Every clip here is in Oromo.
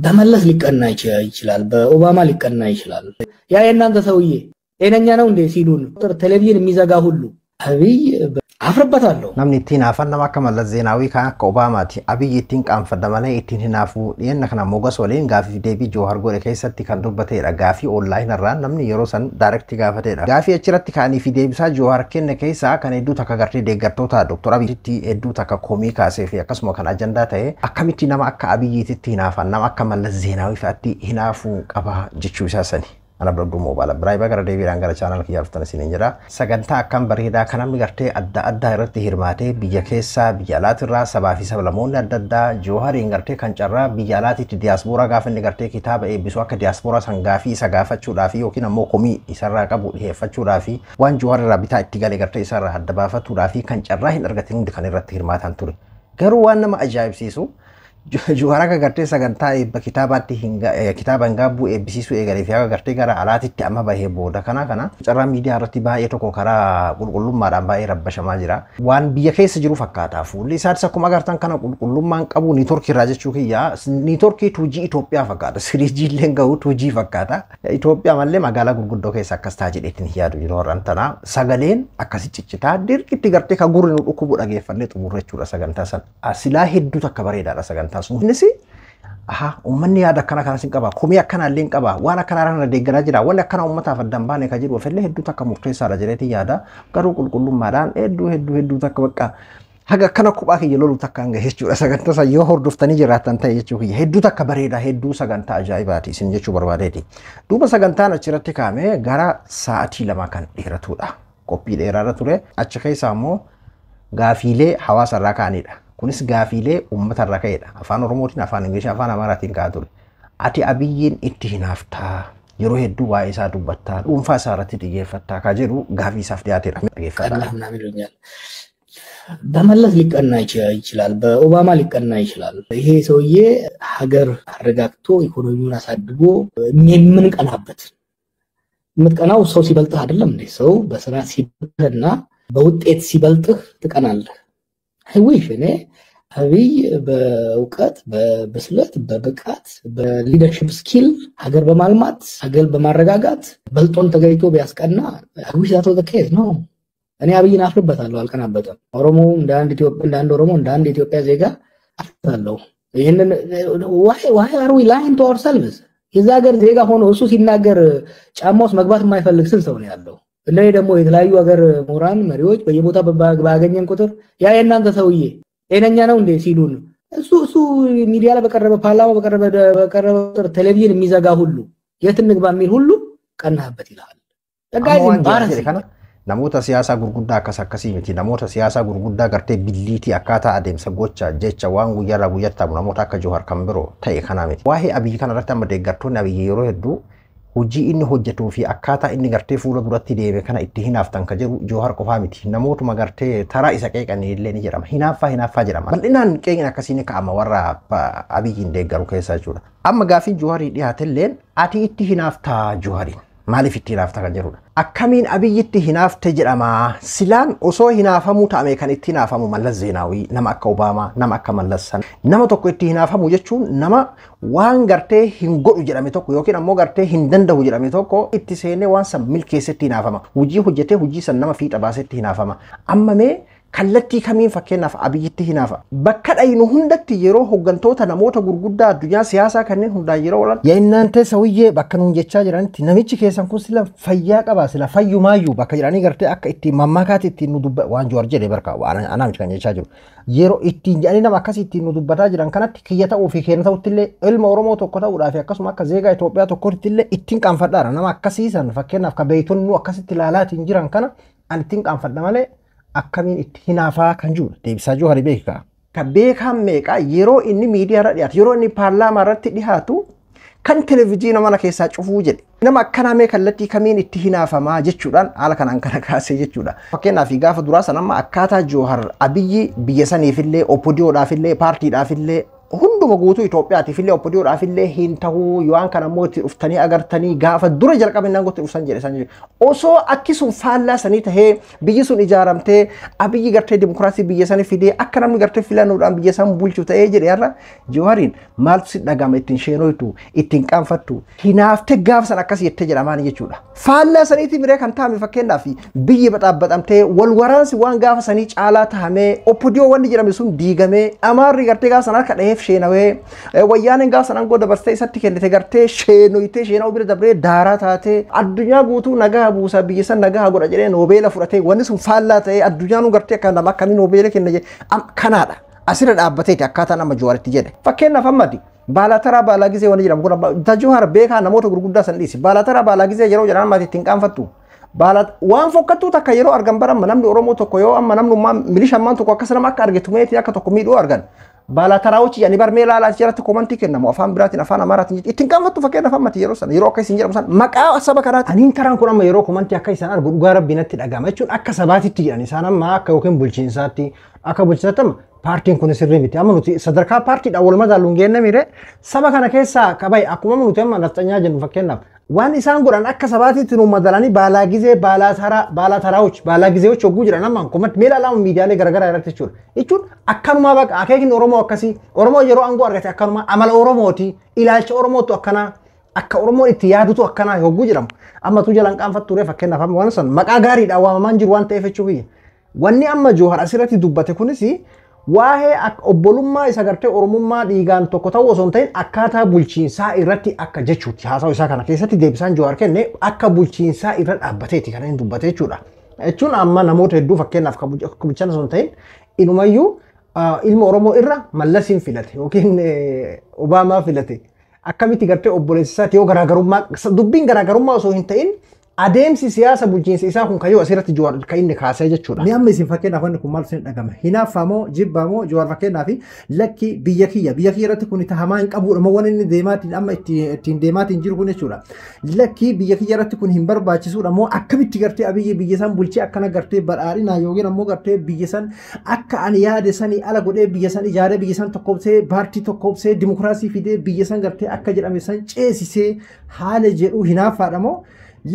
በመለስ ሊቀና ይችላል በኦባማ ሊቀና ይችላል ያ የናንተ ሰውዬ ጤነኛ ነው እንዴ ሲሉን ቴሌቪዥን የሚዘጋ ሁሉ አብይ አፍርበታለሁ namni ittiin afaan nama akka Mallas Zeenaawii kan akka Obaamaati Abiyyi ittiin qaanfadha malee ittiin hinaafu dhiyenna kana mogas waliin gaafii deebii Joohar godhe keessatti kan dubbateedha gaafii online irraan namni yeroo san direct gaafateedha gaafii achirratti kaanii fi deebisaa Joohar kenne keessaa kan hedduu takka gartee deeggartoota Dr. Abiyyitti hedduu takka komii kaasee fi akkasuma kan ajandaa ta'e akkamitti nama akka Abiyyiitti hinaafan nama akka Mallas Zeenaawii fa'aatti hinaafuu qaba jechuu isaa sani ana braddu mobile braiba gara deebiiraan gara channel kiyya ruftan isiniin jira sagantaa akkam bareedaa kan namni gartee adda irratti hirmaatee biyya keessa biyya alaatirraa sabaa fi sablamoonni adda Joohariin gartee kan carraa biyya alaatiitti diaspora gaafa inni gartee kitaaba eebbisu akka diaspora san gaafii isa gaafachuudhaaf yookiin ammoo komii isarraa qabu dhiyeeffachuudhaaf waan Joohar irraa bitaa itti galee gartee isarraa adda baafatuudhaaf kan carraa hin argatin hundi kan irratti hirmaatan ture garuu waan nama ajaa'ibsiisu Joohar akka gartee sagantaa eebba kitaabatti kitaaban gaabbu eebbisiisu eegalee fi akka gartee gara alaatitti amma bahee booda kana carraa miidiyaa irratti baay'ee tokko karaa qulqullummaadhaan baay'ee rabbashamaa jira waan biyya keessa jiru fakkaata fuulli isaatis akkuma agartan kana qulqullummaan qabu niitoorkii irraa jechuu kiyya niitoorkii 2G Itoophiyaa fakkaata 3G illee gahu 2G fakkaata Itoophiyaa mallee magaalaa gurguddoo keessa akkas ta'a jedheetiin yaadu yeroo rantana sagaleen akkasi ciccitaa dirqitti gartee ka gurri nu dhukkubu dhageeffannee xumurrechuudha sagantaa san asilaa hedduu takka bareedaadha sagantaa Nisi ummanni yaada akkana kana sin qaba komii akkana illee qaba waan akkana irraa deeggaraa jira wanni akkana uummataaf addan baane ka jiru ofillee hedduu takka murteessaadha jedheetii yaada garuu qulqullummaadhaan hedduu takka bakka haga akkana kophaa kiyya lolu takka hanga jechuudha sagantaa san yoo hordoftanii jiraatan ta'e jechuu kiyya hedduu takka bareedaa hedduu sagantaa ajaa'ibaati isin jechuu barbaadeeti duuba sagantaan achirratti kaa'ame gara sa'aatii 2 kan dheeratudha qophii dheeraadha ture achi keessaa immoo gaafiilee hawaasa irraa kaa'anidha kunis gaafiilee uummata irraa ka'edha afaan oromootiin afaan ingilishii afaan amaaraatiin kaa'aa ture ati Abiyyiin itti hinaaftaa yeroo hedduu waa'ee isaa dubbattaa dhuunfaa isaa irratti xiyyeeffattaa ka jedhu gaafii isaaf dhiyaatedha dhageeffadha በመለስ ሊቀና ይችላል በኦባማ ሊቀና ይችላል ይሄ ሰውዬ ሀገር አረጋግቶ ኢኮኖሚውን አሳድጎ የምንቀናበት የምትቀናው ሰው ሲበልጥህ አይደለም እንዴ ሰው በስራ ሲበልጥህና በውጤት ሲበልጥህ ትቀናለህ አይዊሽ እኔ አብይ በእውቀት በብስለት በብቃት በሊደርሺፕ ስኪል ሀገር በማልማት ሀገር በማረጋጋት በልጦን ተገይቶ ቢያስቀና አይዊሽ ዛቶ ዘከይዝ ነው እኔ አብይን አፍርበታለሁ አልቀናበትም ኦሮሞ እንደ አንድ ኢትዮጵያ እንደ አንድ ኦሮሞ እንደ አንድ ኢትዮጵያ ዜጋ አፍርበታለሁ ይሄንን why are we lying to ourselves የዛ ሀገር ዜጋ ሆኖ እሱ ሲናገር ጫማውስ መግባት የማይፈልግ ስንት ሰው ነው ያለው እኔ ደግሞ የተለያዩ ሀገር ሞራን መሪዎች በየቦታ ባገኘን ቁጥር ያ የናንተ ሰውዬ ጤነኛ ነው እንዴ ሲሉን እሱ ሚዲያ ላይ በቀረበ ፓርላማ በቀረበ ቴሌቪዥን የሚዘጋ ሁሉ የት እንግባ የሚል ሁሉ ቀናህበት ይላል ተጋይዝ ባራስ namoota siyaasaa gurguddaa akkasii miti namoota siyaasaa gurguddaa gartee billiitii akkaataa adeemsa gocha jecha waan guyyaarraa guyyaatti namoota akka Joohar kan biroo ta'e kana miti waa'ee Abiyyi kana irratti amma deeggartoonni Abiyyi yeroo hedduu hojii inni hojjetuu fi akkaataa inni gartee fuula duratti deeme kana itti hinaaftan ka jedhu Joohar qofaa miti namootuma gartee taraa isa qeeqan illee ni jedhama hinaaffaa jedhama bal'inaan qeeqin akkasiin ka'ama warra Abiyyiin deeggaru keessa jechuudha amma gaafiin Jooharii dhiyaatelleen ati itti hinaaftaa Joohariin maaliif itti hinaafta kan jedhudha akkamiin Abiyyitti hinaafte jedhama silaan osoo hinaafamu ta'ame kan itti hinaafamu Mallas Zeenaawii nama akka Obaamaa nama akka Mallas san nama tokko itti hinaafamu jechuun nama waan gartee hin godhu jedhame tokko yookiin ammoo gartee hin danda'u jedhame tokko itti seenee waan san milkeessetti hinaafama hojii hojjetee hojii san nama fiixa baasetti hinaafama amma mee kallattii kamiin fakkeenyaaf Abiyyitti hinaafa bakka dhayinu hundatti yeroo hoggantoota namoota gurguddaa addunyaa siyaasaa kanneen hundaa yeroo olan yaa'innaante sawiyyee bakka nuun jechaa jiranitti namichi keessan kun sila fayyaa qaba sila fayyumaayyuu bakka jedhanii gartee akka ittiin mammaakaatti ittiin nu dubba waan Joohar jedhee barka anaamichi kan jechaa jiru yeroo ittiin jedhanii nama akkasii ittiin nu dubbataa jiran kanatti kiyya ta'uu fi keenya ta'utti illee ilma Oromoo tokko ta'uudhaaf akkasuma akka zeegaa Itoophiyaa tokkotti illee ittiin qaanfadhaara nama akkasiisan fakkeenyaaf ka beeytonni nu akkasitti ilaalaatiin jiran kana an ittiin qaanfadha malee akkamiin itti hinaafaa kan jiru deebisaa Joohar beeka ka beekan meeqa yeroo inni miidiyaa irra dhiyaatu yeroo inni paarlaamaa irratti dhiyaatu kan televiziyoona mana keessaa cufuu jedhe nama akkana mee kallattii kamiin itti hinaafamaa jechuudhaan haala kanaan kana kaasee jechuudha fakkeenyaaf gaafa duraa san amma akkaataa Joohar Abiyyi biyya saniifillee OPDOdhaafillee paartiidhaafillee hunduma guutuu Itoophiyaatiif illee oppodiyoodhaaf illee hin ta'uu waan kana immoo itti dhuftanii agartanii gaafa dura jalqabinaan gotti dhufsan jedhe san osoo akkisum faallaa sanii tahee biyyi sun ijaaramtee abiyyi gartee dimokiraasii biyya sanii fidee akka namni gartee filannoodhaan biyya san bulchu ta'ee jedhe har'a Jawaariin maaltu si dhagama ittiin sheenooytu ittiin qaanfattu hinaaftee gaafa san akkas jettee jedhamaan jechuudha. Faallaa saniitii miree kan taa'ame fakkeenyaaf biyyi baxaabbaxamtee wal waraansi waan gaafa sanii caalaa tahamee oppodiyoo wanni jedhame sun diigamee amaarri gartee gaafa san harka dhaheef sheenawee wayyaaneen gaafa san aangoo dabarsitee isatti kennite gartee sheenoyitee sheenaa'uu bira dabree daaraa taatee addunyaa guutuu nagaa buusaa biyya san nagaa godha jedhee noobeela fudhatee wanni sun faallaa ta'ee addunyaan gartee akka nama akkamii noobeela kenna jedhe kanaadha. Asirra dhaabbateeti akkaataan amma Jawaaritti jedhe. Fakkeenyaaf ammati baalaataraa baalaa gisee wanni jedhamu kun Jawaar beekaa namoota gurguddaa san dhiisi. Baalaataraa baalaa gisee yeroo jedhan ammati ittiin qaanfattu. Waan fokkattuu takka yeroo argan baramma namni Oromoo tokko yoo amma namnummaa milishammaan tokko akkas nama akka argetu meetii akka tokko miidhuu argan. Baalaataraawuchi yaani barmee laalaa jalatti komantii kennamu afaan biraatiin afaan amaaraatiin ittiin qaanfattu fakkeenyaaf ammati yeroo sana yeroo akka isin jedhamu sana maqaa saba kanaati. Aniin karaan kun amma yeroo komantii akka isaan argu dhugaa rabbiinatti dhagama jechuun akka sabaatitti jedhan isaan amma akka yookiin bulchiinsaatti akka bulchiinsaatti amma paartiin kun sirrii miti amma nuti sadarkaa paartiidhaan wal madaaluun geenne mire saba kana keessaa qabay akkuma nuti amma nafxanyaa jennu fakkeenyaaf waan isaan godhan akka sabaatitti nu madalanii baalaa gizee baalaataraawuchi baalaa gizee hogguu jedhan amma komatti meela lama miidiyaalee garaagaraa irratti jechuun akkanuma baqa akeekni Oromoo akkasii Oromoo yeroo aangoo argate akkanuma amala Oromooti ilaalcha Oromootu akkanaa akka Oromoon itti yaadutu akkanaa hogguu jedhamu amma tu jalan qaanfatture fakkeenyaaf amma waan san maqaa gaariidhaan waamamaan jiru waan ta'eef jechuudha. Wanni amma Jawaar asirratti dubbate kunis waa'ee obbolummaa isa gartee Oromummaa dhiigaan tokko ta'uu osoo hin ta'in akkaataa bulchiinsaa irratti akka jechuutti haasa'u isaa kana keessatti deebisaan Jawaar kenne akka bulchiinsaa irra dhaabbateeti kan inni dubbate jechuudha. Jechuun amma namoota hedduu fakkeenyaaf akka bulchan osoo hin ta'in inumayyuu ilma Oromoo irra Mallasiin filate yookiin Obaamaa filate akkamitti gartee obboleessisaati yoo garaagarummaa dubbiin garaagarummaa osoo hin ta'in adeemsi siyaasa bulchiinsa isaa kun kayyoo asirratti Jawaar kan inni kaasee jechuudha. Ni amma isin fakkeenyaaf wanni kun maal isin dhagama hinaaffamoo jibbamoo Jawaar fakkeenyaaf lakki biyya kiyya irratti kun tahamaa hin qabuudha moo wanni inni deemaatiin amma ittiin deemaatiin jiru kun jechuudha. Lakki biyya kiyya irratti kun hin barbaachisuudha moo akkamitti gartee abiyyi biyya san bulchee akkana gartee badhaadhinaa yookiin ammoo gartee biyya san akka ani yaade sanii ala godhee biyya san ijaaree biyya san tokkoomsee paartii tokkoomsee dimokiraasii fidee biyya san gartee akka jedhame san ceesisee haala jedhu hinaaffaadha moo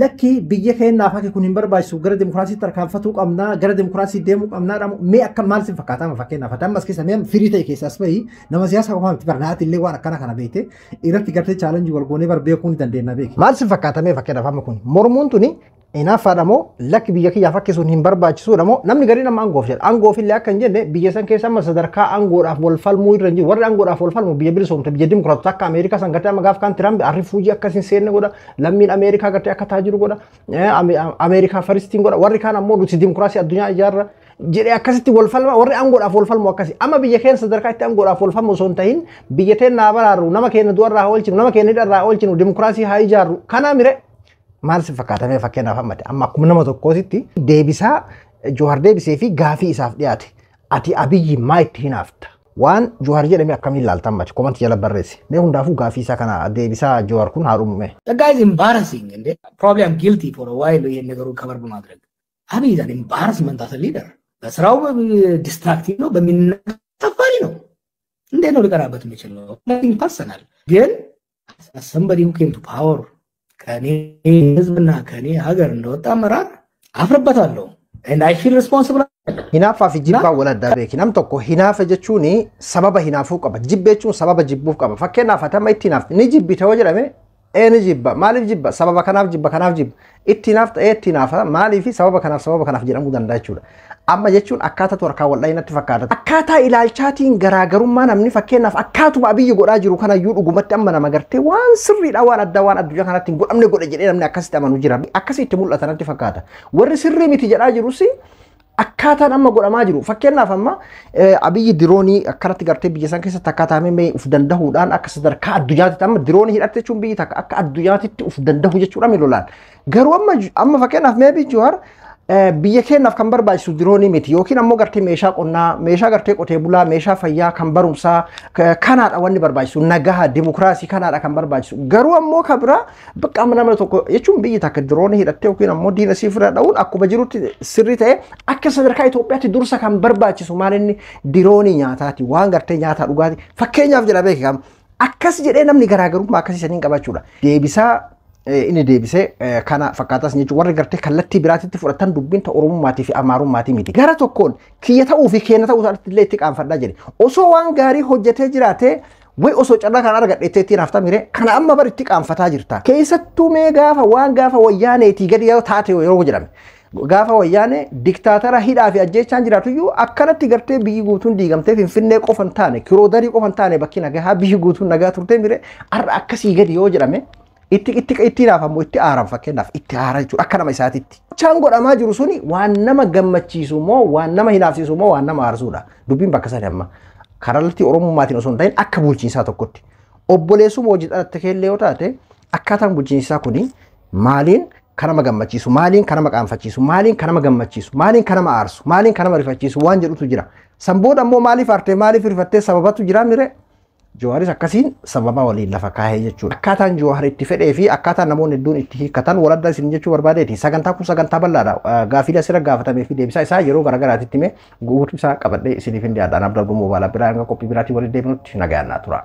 lakki biyya keenyaaf akka kun hin barbaachisu gara dimokiraasii tarkaanfatuu qabnaa gara dimokiraasii deemuu qabnaa mee akka maal sin fakkaatama fakkeenyaaf ammas keessa mee firii ta'e keessaas bahi nama siyaasa qofaaf itti barnaati illee waan akkana kana beekte irratti gartee chaalenjii wal goonee barbeekuu ni dandeenya beeki. Maal sin fakkaatamee fakkeenyaaf amma kun mormuun tuni inaaffaadha moo lakki biyya kiyyaaf akka sun hin barbaachisuudha moo namni gariin amma aangoof jedha aangoof illee akka hin jenne biyya san keessa amma sadarkaa aangoodhaaf wal falmuu irra hin jiru warri aangoodhaaf wal falmu biyya bilisoomte biyya dimokiraatota akka Ameerikaa san gartee amma gaaf kan Tiraamp arrifuujii akkas hin seenne godha lammiin Ameerikaa gartee akka taajiru godha Ameerikaa faristiin godha warri kaan ammoo nuti dimokiraasii addunyaa ijaarra jedhee akkasitti wal falma warri aangoodhaaf wal falmu akkasi amma biyya keenya sadarkaa itti aangoodhaaf wal falmu osoo hin ta'in biyya teenya naa baraaru nama keenya du'arraa oolchinu nama keenya hidharraa oolchinu dimokiraasii haa ijaarru kana mire maal si fakkaatamee fakkeenyaaf amma akkuma nama tokkootitti deebisaa Jawaar deebisee fi gaafii isaaf dhiyaate ati abiyyi maa itti hinaafta waan Jawaar jedhame akkamiin ilaaltan machi komanti jala barreesse mee hundaafuu gaafii isaa kana deebisaa Jawaar kun haarumume. The guy is embarrassing and probably I'm guilty for a while ይሄን ነገሩን ከበር በማድረግ አብይ is an embarrassment as a leader በስራው ዲስትራክቲቭ ነው በሚነጠፋሪ ነው እንዴት ነው ሊቀራበት የሚችለው nothing personal ግን somebody who came to power ከኔ ህዝብና ከኔ ሀገር እንደወጣ መራር አፍርበታለሁ and I feel responsible. Hinaafa fi jibbaa wal adda beeki nam tokko hinaafa jechuun sababa hinaafuu qaba jibba jechuun sababa jibbuuf qaba fakkeenyaaf atama itti hinaaf ni jibbite hoo jedhame ni jibba maaliif jibba sababa kanaaf jibba itti hinaafa maaliif sababa kanaaf jedhamuu danda'a jechuudha. Amma jechuun akkaataa warqaa wal dhahinatti fakkaata. Akkaataa ilaalchaatiin garaagarummaa namni fakkeenyaaf akkaatuma abiyyi godhaa jiru kana iyyuu dhugumatti amma nama gartee waan sirriidha waan addaa waan addunyaa kanatti hin godhamne godha jedhee namni akkasitti amanu jira. Akkasitti mul'ata natti fakkaata. Warri sirrii miti jedhaa jirus akkaataan amma godhamaa jiru. Fakkeenyaaf amma abiyyi diroonii akkanatti gartee biyya san keessatti akkaataa mee uf dandahuudhaan akka sadarkaa addunyaatti amma diroonii hidhatte jechuun biyyi takka akka addunyaatti uf dandahu jechuudha mi lolaan. Garuu amma fakkeenyaaf mee Jawaar biyya keenyaaf kan barbaachisu diroonii miti yookiin ammoo gartee meeshaa qonnaa, meeshaa gartee qotee bulaa, meeshaa fayyaa kan barumsaa kanaadha wanni barbaachisu nagaha dimokiraasii kanaadha kan barbaachisu. Garuu ammoo kabira bakka nama tokko jechuun biyyi takka diroonii hidhattee yookiin ammoo diina sii fira dha'uun akkuma jirutti sirrii ta'e akka sadarkaa Itoophiyaatti dursa kan barbaachisu maal inni diroonii nyaataati waan gartee nyaataa dhugaati. Fakkeenyaaf jedha beekamu akkas jedhee namni garaagarummaa akkasii saniin qabachuudha. Deebisaa inni deebisee kana fakkaatas jechuun warri gartee kallattii biraatitti fudhatan dubbiin ta Oromummaatii fi Amaarummaatii miti. Gara tokkoon kiyya ta'uu fi keenya ta'uu isaatti illee itti qaanfadhaa jedhe. Osoo waan gaarii hojjetee jiraatee way osoo carraa kan argadheettee ittiin hafta mire kana amma bar itti qaanfataa jirta. Keessattuu mee gaafa wayyaaneetii gadi yoo taate yeroo jedhame. Gaafa wayyaane diktaatara hidhaa fi ajjeechaan jiraatuyyuu akkanatti gartee biyyi guutuun diigamtee Finfinnee qofan taane kiroodarii qofan taane bakki nagaa biyyi guutuun nagaa turtee mire har'a akkasii gadi yoo jedhame itti raafamu itti aaran fakkeenyaaf itti aara jechuudha akka nama isaatitti. Chaan godhamaa jiru suni waan nama gammachiisu moo waan nama hinaafsiisu moo waan nama aarsuudha. Dubbiin bakka sadi amma karalatti Oromummaatiin osoo hin ta'in akka bulchiinsaa tokkotti. Obboleessuma hojii xalatte keellee yoo taate akkaataan bulchiinsaa kuni maaliin kan nama gammachiisu, maaliin kan nama qaanfachiisu, maaliin kan nama gammachiisu, maaliin kan nama aarsu, maaliin kan nama rifachiisu waan jedhutu jira. Sanbooda ammoo maaliif aartee maaliif rifattee sababatu jira mire. Jawaaris akkasiin sababa waliin lafa kaahee jechuudha. Akkaataan Jawaar itti fedhee fi akkaataan namoonni hedduun itti hiikkatan waladda isin jechuu barbaadeeti. Sagantaa kun sagantaa bal'aadha. Gaafiidha asirra gaafatamee fi deebisaa isaa yeroo garaagaraatti himee guutuu isaa qabadhee isiniif hin dhiyaadhaan abdalbuu moobaala biraa hanga qophii biraatii waliin deebinutti nagaannaa tura.